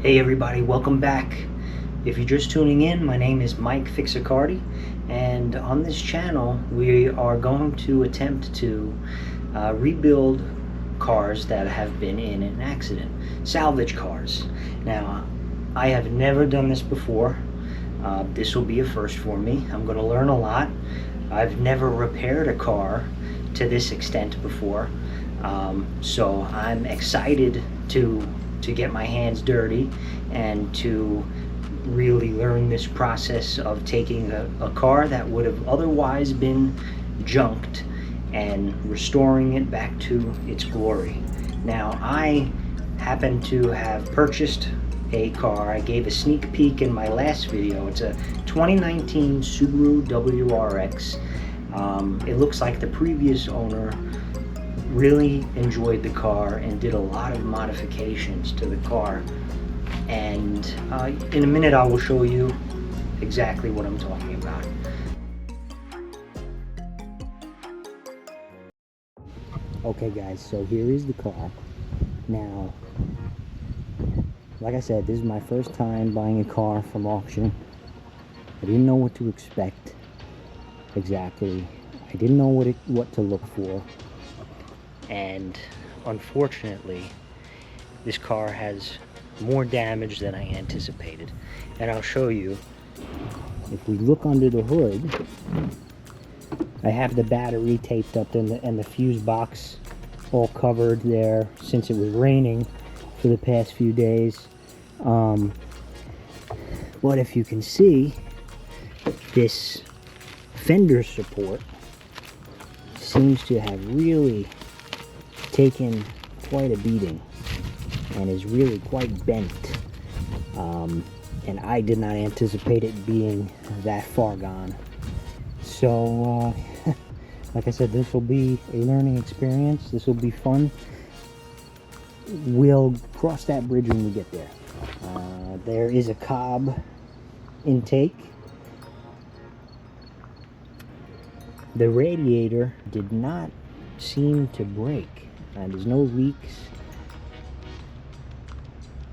Hey everybody, welcome back. If you're just tuning in, my name is Mike Ficsacardi, and on this channel we are going to attempt to rebuild cars that have been in an accident, salvage cars. Now, I have never done this before. This will be a first for me. I'm going to learn a lot. I've never repaired a car to this extent before, so I'm excited to get my hands dirty and to really learn this process of taking a car that would have otherwise been junked and restoring it back to its glory. Now, I happen to have purchased a car. I gave a sneak peek in my last video. It's a 2019 Subaru WRX. It looks like the previous owner really enjoyed the car and did a lot of modifications to the car, and in a minute I will show you exactly what I'm talking about. Okay guys, so here is the car. Now, like I said, this is my first time buying a car from auction. I didn't know what to expect exactly. I didn't know what to look for. And unfortunately, this car has more damage than I anticipated. And I'll show you. If we look under the hood, I have the battery taped up and the fuse box all covered there since it was raining for the past few days. But if you can see, this fender support seems to have really taken quite a beating and is really quite bent, and I did not anticipate it being that far gone. So like I said, this will be a learning experience. This will be fun. We'll cross that bridge when we get there. There is a Cobb intake. The radiator did not seem to break. There's no leaks.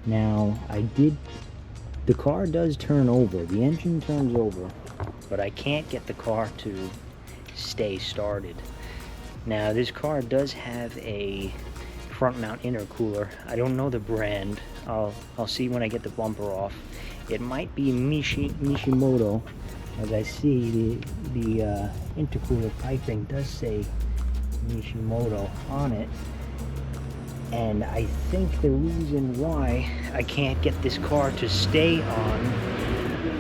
Now, the car does turn over. The engine turns over, but I can't get the car to stay started. Now, this car does have a front mount intercooler. I don't know the brand. I'll see when I get the bumper off. It might be Mishimoto. As I see, the intercooler piping does say Mishimoto on it, and I think the reason why I can't get this car to stay on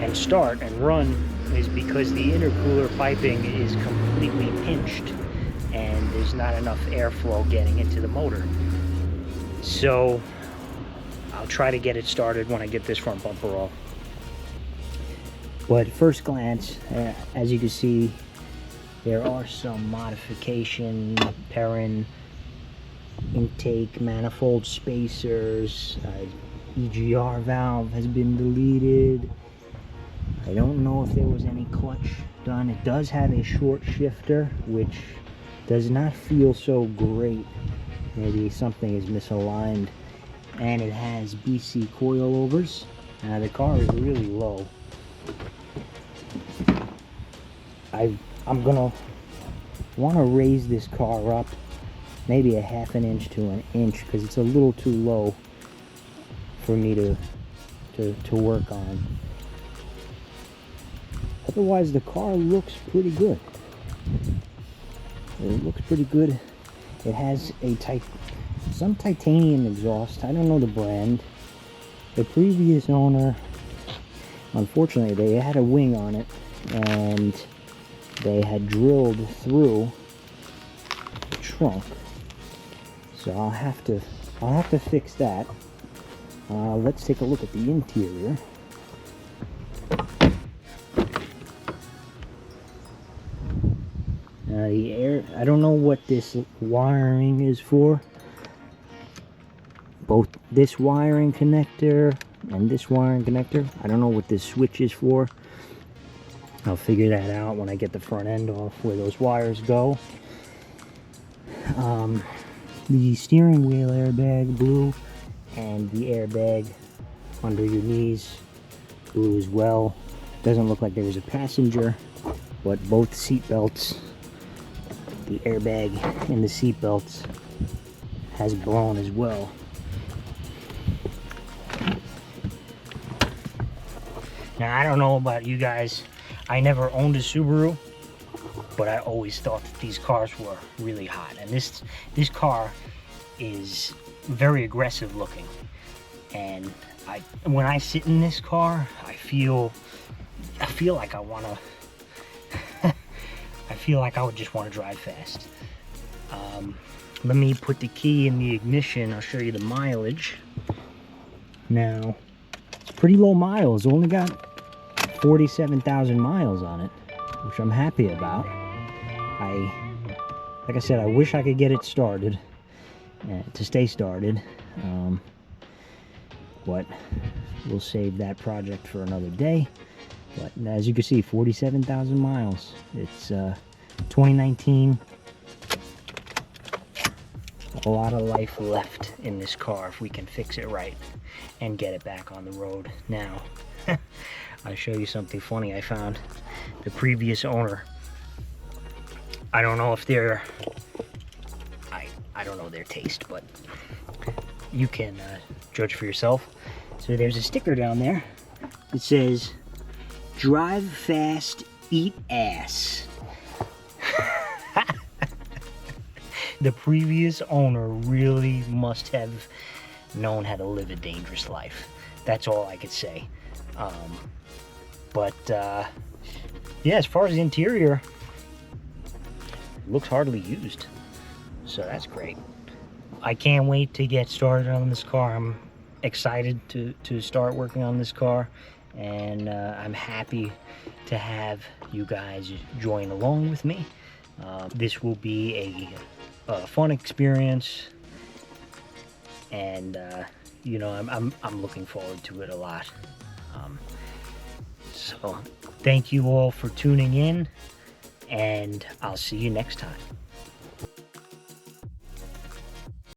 and start and run is because the intercooler piping is completely pinched and there's not enough airflow getting into the motor. So I'll try to get it started when I get this front bumper off. But at first glance, as you can see, there are some modification, Perrin intake, manifold spacers, EGR valve has been deleted. I don't know if there was any clutch done. It does have a short shifter, which does not feel so great. Maybe something is misaligned. And it has BC coilovers. Now the car is really low. I'm gonna want to raise this car up maybe a half an inch to an inch because it's a little too low for me to work on. Otherwise, the car looks pretty good. It looks pretty good. It has some titanium exhaust. I don't know the brand. The previous owner, unfortunately, they had a wing on it and they had drilled through the trunk, so I'll have to fix that. Let's take a look at the interior. I don't know what this wiring is for. Both this wiring connector and this wiring connector, I don't know what this switch is for. I'll figure that out when I get the front end off where those wires go. The steering wheel airbag blew, and the airbag under your knees, blue as well. Doesn't look like there was a passenger, but both seat belts, the airbag in the seat belts has blown as well. Now, I don't know about you guys, I never owned a Subaru, but I always thought that these cars were really hot. And this car is very aggressive looking. And when I sit in this car, I feel like I wanna I feel like I would just want to drive fast. Let me put the key in the ignition. I'll show you the mileage. Now, it's pretty low miles. Only got 47,000 miles on it, which I'm happy about. Like I said, I wish I could get it started, to stay started. But we'll save that project for another day. But as you can see, 47,000 miles. It's 2019. A lot of life left in this car if we can fix it right and get it back on the road. Now, I'll show you something funny I found. The previous owner, I don't know if they're, I don't know their taste, but you can judge for yourself. So there's a sticker down there that says, "Drive fast, eat ass." The previous owner really must have known how to live a dangerous life. That's all I could say. Yeah, as far as the interior, it looks hardly used, so that's great. I can't wait to get started on this car. I'm excited to start working on this car, and I'm happy to have you guys join along with me. This will be a fun experience, and you know, I'm looking forward to it a lot. So thank you all for tuning in, and I'll see you next time.